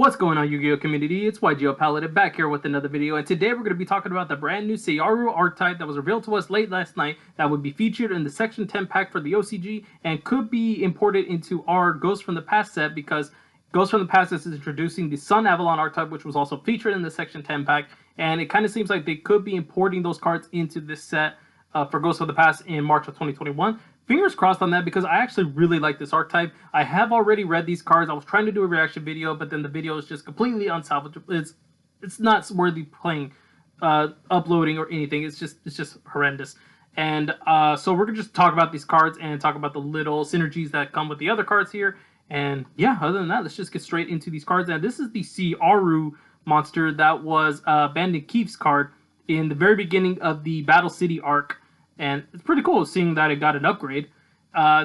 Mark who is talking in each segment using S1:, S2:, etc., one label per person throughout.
S1: What's going on, Yu-Gi-Oh community? It's YGO Paladin back here with another video, and today we're going to be talking about the brand new Seiyaryu Archetype that was revealed to us late last night that would be featured in the Section 10 pack for the OCG and could be imported into our Ghost from the Past set, because Ghost from the Past is introducing the Sun Avalon Archetype, which was also featured in the Section 10 pack, and it kind of seems like they could be importing those cards into this set for Ghost of the Past in March of 2021. Fingers crossed on that, because I actually really like this archetype. I have already read these cards. I was trying to do a reaction video, but then the video is just completely unsalvageable. It's not worthy playing, uploading or anything. It's just horrendous. And so we're gonna just talk about these cards and talk about the little synergies that come with the other cards here. And yeah, other than that, let's just get straight into these cards. And this is the Seiyaryu monster that was Bandit Keef's card in the very beginning of the Battle City arc. And it's pretty cool seeing that it got an upgrade.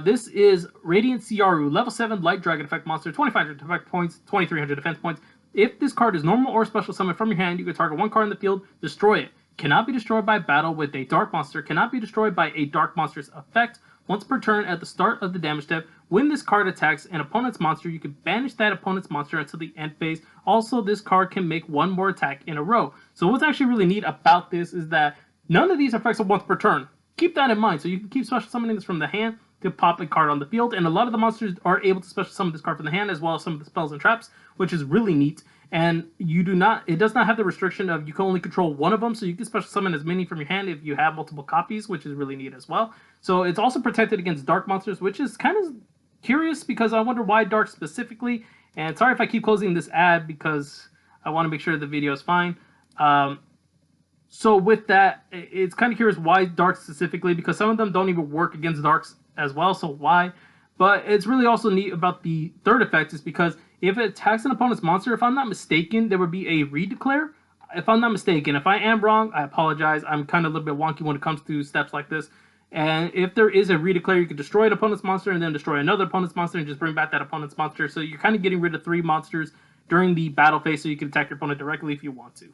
S1: This is Radiant Seiyaryu, level 7 Light Dragon effect monster, 2500 effect points, 2300 defense points. If this card is normal or special summon from your hand, you can target one card in the field, destroy it. Cannot be destroyed by battle with a dark monster, cannot be destroyed by a dark monster's effect. Once per turn at the start of the damage step, when this card attacks an opponent's monster, you can banish that opponent's monster until the end phase. Also, this card can make one more attack in a row. So what's actually really neat about this is that none of these effects are once per turn. Keep that in mind. So you can keep special summoning this from the hand to pop a card on the field, and a lot of the monsters are able to special summon this card from the hand, as well as some of the spells and traps, which is really neat. And it does not have the restriction of you can only control one of them, so you can special summon as many from your hand if you have multiple copies, which is really neat as well. So it's also protected against dark monsters, which is kind of curious, because I wonder why dark specifically. And sorry if I keep closing this ad, because I want to make sure the video is fine. So with that, it's kind of curious why darks specifically, because some of them don't even work against darks as well, so why? But it's really also neat about the third effect is because if it attacks an opponent's monster, if I'm not mistaken, there would be a redeclare. If I'm not mistaken, if I am wrong, I apologize. I'm kind of a little bit wonky when it comes to steps like this. And if there is a redeclare, you can destroy an opponent's monster and then destroy another opponent's monster and just bring back that opponent's monster. So you're kind of getting rid of 3 monsters during the battle phase, so you can attack your opponent directly if you want to.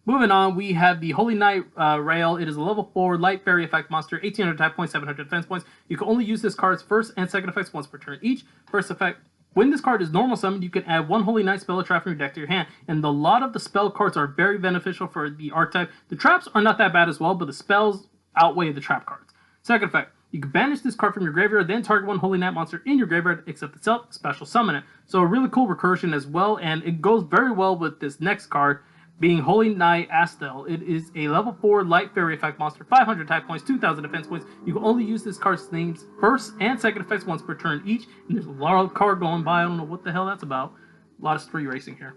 S1: Moving on, we have the Holy Knight Rail. It is a level 4 light fairy effect monster, 1800 attack points, 700 defense points. You can only use this card's first and second effects once per turn each. First effect, when this card is normal summoned, you can add 1 Holy Knight spell or trap from your deck to your hand. And a lot of the spell cards are very beneficial for the archetype. The traps are not that bad as well, but the spells outweigh the trap cards. Second effect, you can banish this card from your graveyard, then target 1 Holy Knight monster in your graveyard except itself, special summon it. So a really cool recursion as well, and it goes very well with this next card, being Holy Knight Astel. It is a level 4 light fairy effect monster, 500 attack points, 2000 defense points. You can only use this card's names first and second effects once per turn each. And there's a lot of card going by. I don't know what the hell that's about. A lot of spree racing here.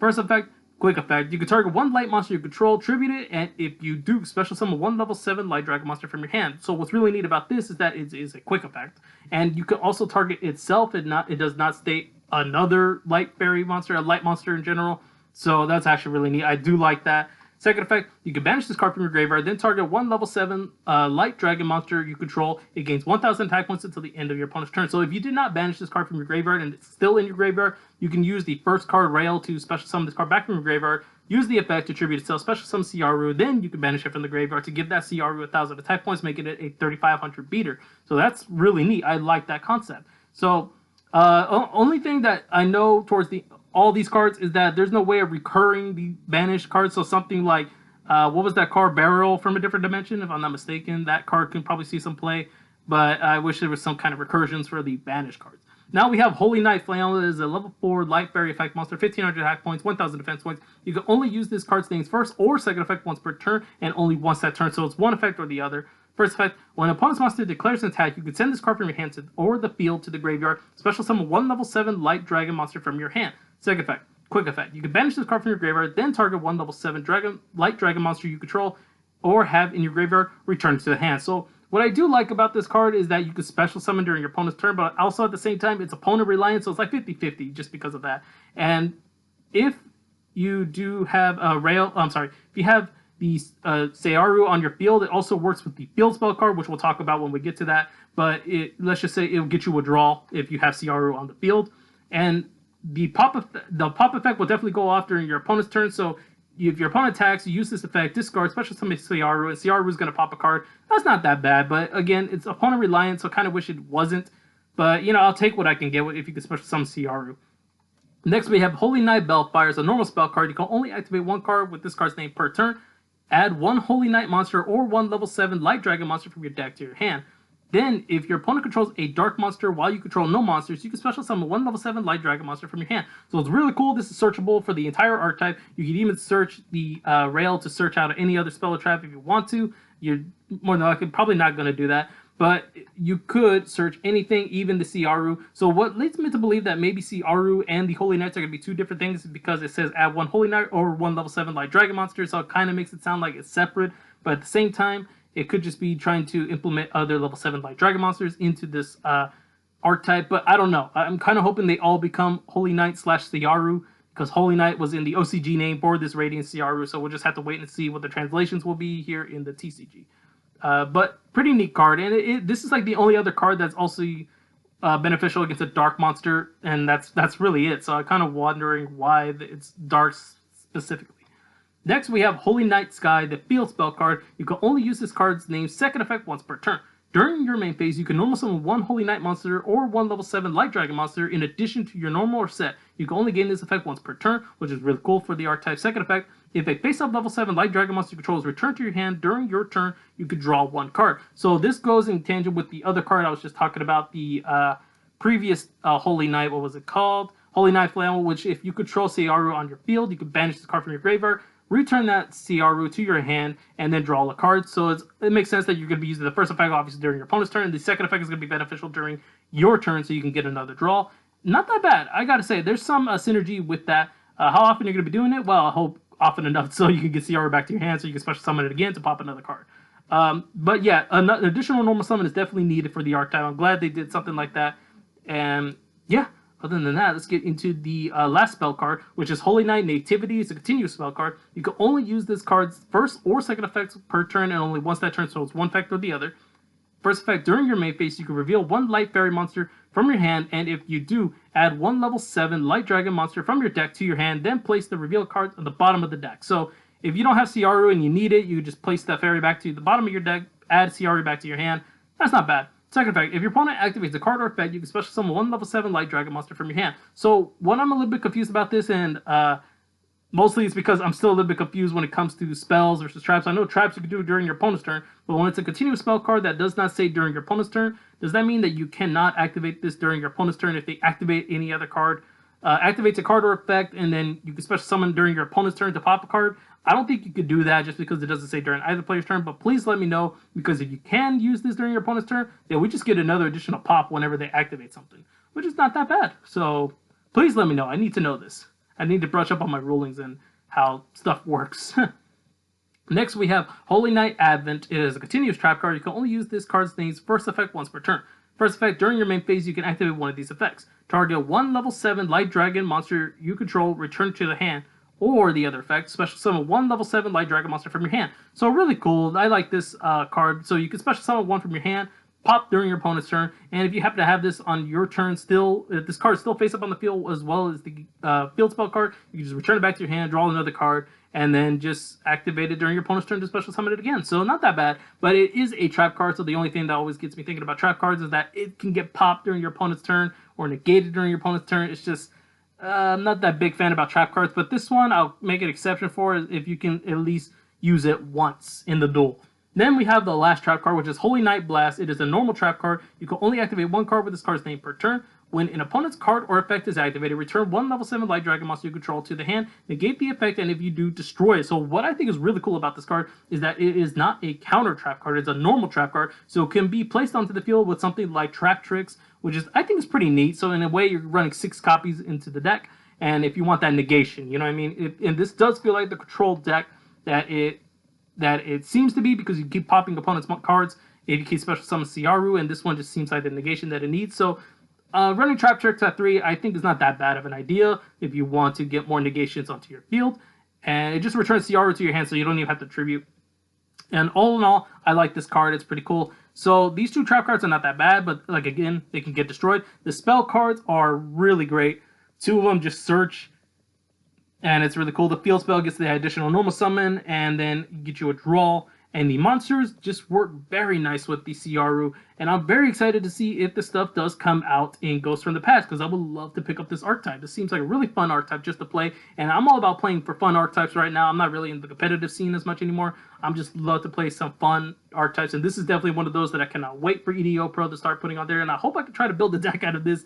S1: First effect, quick effect. You can target 1 light monster you control, tribute it, and if you do, special summon 1 level 7 light dragon monster from your hand. So what's really neat about this is that it is a quick effect. And you can also target itself. It does not state another light fairy monster, a light monster in general. So that's actually really neat. I do like that. Second effect, you can banish this card from your graveyard, then target 1 level 7 light dragon monster you control. It gains 1000 attack points until the end of your opponent's turn. So if you did not banish this card from your graveyard and it's still in your graveyard, you can use the first card Rail to special summon this card back from your graveyard, use the effect to tribute itself, special summon Seiyaryu, then you can banish it from the graveyard to give that Seiyaryu 1000 attack points, making it a 3500 beater. So that's really neat. I like that concept. So only thing that I know towards all these cards is that there's no way of recurring the banished cards. So something like, what was that card, Burial from a Different Dimension, if I'm not mistaken. That card can probably see some play, but I wish there was some kind of recursions for the banished cards. Now we have Holy Knight Flannel. It is a level 4 light fairy effect monster, 1500 attack points, 1000 defense points. You can only use this card's names first or second effect once per turn, and only once that turn, so it's one effect or the other. First effect, when an opponent's monster declares an attack, you can send this card from your hand or the field to the graveyard, special summon 1 level 7 light dragon monster from your hand. Second effect, quick effect. You can banish this card from your graveyard, then target 1 level 7 light dragon monster you control or have in your graveyard, return to the hand. So what I do like about this card is that you can special summon during your opponent's turn, but also at the same time, it's opponent reliant, so it's like 50-50 just because of that. And if you do have if you have the Seiyaryu on your field, it also works with the field spell card, which we'll talk about when we get to that. But let's just say it'll get you a draw if you have Seiyaryu on the field. And the pop effect will definitely go off during your opponent's turn. So if your opponent attacks, you use this effect, discard, special summon Seiyaryu, and Seiyaryu is going to pop a card. That's not that bad, but again, it's opponent reliant, so I kind of wish it wasn't. But, you know, I'll take what I can get if you can special summon Seiyaryu. Next, we have Holy Knight Bellfire. It's a normal spell card. You can only activate one card with this card's name per turn. Add one Holy Knight monster or one level 7 Light Dragon monster from your deck to your hand. Then, if your opponent controls a dark monster while you control no monsters, you can special summon one level 7 Light Dragon monster from your hand. So it's really cool. This is searchable for the entire archetype. You can even search the rail to search out any other spell or trap if you want to. You're more than likely probably not going to do that. But you could search anything, even the Seiyaryu. So what leads me to believe that maybe Seiyaryu and the Holy Knights are going to be two different things because it says add one Holy Knight or one level 7 Light Dragon monster. So it kind of makes it sound like it's separate. But at the same time, it could just be trying to implement other level 7 Light Dragon monsters into this archetype. But I don't know. I'm kind of hoping they all become Holy Knight / Seiyaryu, because Holy Knight was in the OCG name for this Radiant Seiyaryu. So we'll just have to wait and see what the translations will be here in the TCG. But pretty neat card, and this is like the only other card that's also beneficial against a dark monster, and that's really it. So I'm kind of wondering why it's dark specifically. Next, we have Holy Night Sky, the field spell card. You can only use this card's name's second effect once per turn. During your main phase, you can normal summon one Holy Knight monster or one level 7 Light Dragon monster in addition to your normal or set. You can only gain this effect once per turn, which is really cool for the archetype second effect. If a face-up level 7 Light Dragon monster you control is returned to your hand during your turn, you could draw one card. So this goes in tangent with the other card I was just talking about, the previous Holy Knight. What was it called? Holy Knight Flannel, which if you control Seiyaryu on your field, you can banish this card from your graveyard, return that Seiyaryu to your hand, and then draw a card. So it makes sense that you're going to be using the first effect, obviously, during your opponent's turn. The second effect is going to be beneficial during your turn, so you can get another draw. Not that bad. I got to say, there's some synergy with that. How often you're going to be doing it? Well, I hope often enough so you can get Seiyaryu back to your hand, so you can special summon it again to pop another card. But yeah, an additional normal summon is definitely needed for the archetype. I'm glad they did something like that. And yeah, other than that, let's get into the last spell card, which is Holy Knight Nativity. It's a continuous spell card. You can only use this card's first or second effects per turn, and only once that turn, so it's one effect or the other. First effect, during your main phase, you can reveal one Light Fairy monster from your hand, and if you do, add one level 7 Light Dragon monster from your deck to your hand, then place the reveal cards at the bottom of the deck. So if you don't have Seiyaryu and you need it, you just place that fairy back to the bottom of your deck, add Seiyaryu back to your hand. That's not bad. Second effect, if your opponent activates a card or effect, you can special summon one level 7 Light Dragon monster from your hand. So what I'm a little bit confused about this, and mostly it's because I'm still a little bit confused when it comes to spells versus traps. I know traps you can do during your opponent's turn, but when it's a continuous spell card that does not say during your opponent's turn, does that mean that you cannot activate this during your opponent's turn if they activate any other card? Activates a card or effect, and then you can special summon during your opponent's turn to pop a card. I don't think you could do that just because it doesn't say during either player's turn, but please let me know, because if you can use this during your opponent's turn, then we just get another additional pop whenever they activate something, which is not that bad. So please let me know. I need to know this. I need to brush up on my rulings and how stuff works. Next, we have Holy Knight Advent. It is a continuous trap card. You can only use this card's name's first effect once per turn. First effect, during your main phase, you can activate one of these effects. Target one level 7 Light Dragon monster you control, return to the hand. Or the other effect, special summon one level 7 Light Dragon monster from your hand. So really cool. I like this card. So you can special summon one from your hand, pop during your opponent's turn, and if you happen to have this on your turn still, if this card is still face up on the field as well as the field spell card, you can just return it back to your hand, draw another card, and then just activate it during your opponent's turn to special summon it again. So not that bad, but it is a trap card, so the only thing that always gets me thinking about trap cards is that it can get popped during your opponent's turn or negated during your opponent's turn. It's just, I'm not that big fan about trap cards, but this one I'll make an exception for if you can at least use it once in the duel. Then we have the last trap card, which is Holy Knight Blast. It is a normal trap card. You can only activate one card with this card's name per turn. When an opponent's card or effect is activated, return one level 7 Light Dragon monster you control to the hand, negate the effect, and if you do, destroy it. So what I think is really cool about this card is that it is not a counter trap card. It's a normal trap card, so it can be placed onto the field with something like Trap Tricks, which is, I think, is pretty neat. So in a way, you're running 6 copies into the deck, and if you want that negation, you know what I mean? And this does feel like the control deck that it seems to be, because you keep popping opponents' cards if you keep special summon Seiyaryu, and this one just seems like the negation that it needs. So running Trap Tricks at 3, I think, is not that bad of an idea if you want to get more negations onto your field. And it just returns Seiyaryu to your hand, so you don't even have to tribute. And all in all, I like this card. It's pretty cool. So these 2 trap cards are not that bad, but like, again, they can get destroyed. The spell cards are really great. 2 of them just search, and it's really cool. The field spell gets the additional normal summon, and then get you a draw. And the monsters just work very nice with the Seiyaryu, and I'm very excited to see if the stuff does come out in Ghosts from the Past, because I would love to pick up this archetype. This seems like a really fun archetype just to play, and I'm all about playing for fun archetypes right now. I'm not really in the competitive scene as much anymore. I'm just love to play some fun archetypes, and this is definitely one of those that I cannot wait for EDO Pro to start putting on there, and I hope I can try to build a deck out of this.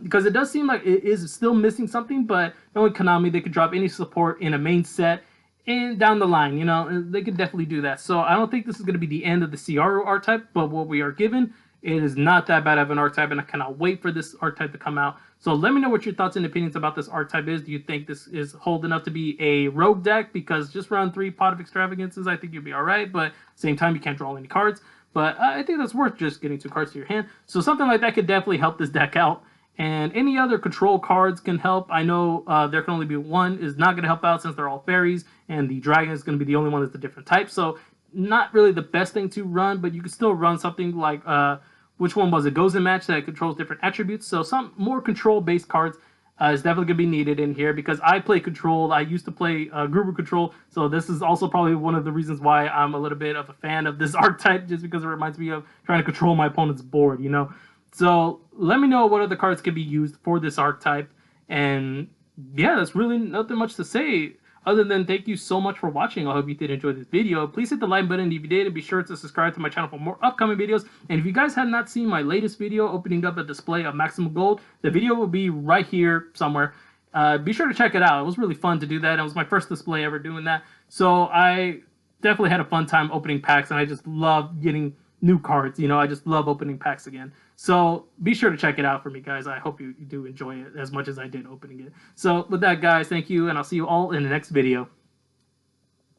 S1: Because it does seem like it is still missing something, but knowing Konami, they could drop any support in a main set, and down the line, you know, they could definitely do that. So I don't think this is going to be the end of the Seiyaryu archetype, but what we are given, it is not that bad of an archetype, and I cannot wait for this archetype to come out. So let me know what your thoughts and opinions about this archetype is. Do you think this is hold enough to be a rogue deck? Because just run 3 Pot of Extravagances, I think you'll be alright, but at the same time, you can't draw any cards. But I think that's worth just getting 2 cards to your hand. So something like that could definitely help this deck out. And any other control cards can help. I know there can only be one is not going to help out since they're all fairies, and the dragon is going to be the only one that's a different type. So not really the best thing to run, but you can still run something like, which one was it? Goes in Match that controls different attributes. So some more control-based cards is definitely going to be needed in here, because I play control. I used to play Gruber control, so this is also probably one of the reasons why I'm a little bit of a fan of this archetype, just because it reminds me of trying to control my opponent's board, you know? So let me know what other cards can be used for this archetype. And yeah, that's really nothing much to say other than thank you so much for watching. I hope you did enjoy this video. Please hit the like button if you did, and be sure to subscribe to my channel for more upcoming videos. And if you guys have not seen my latest video opening up a display of Maximum Gold, the video will be right here somewhere. Be sure to check it out. It was really fun to do that. It was my first display ever doing that. So I definitely had a fun time opening packs, and I just love getting new cards. You know, I just love opening packs again. So be sure to check it out for me, guys. I hope you do enjoy it as much as I did opening it. So with that, guys, thank you, and I'll see you all in the next video.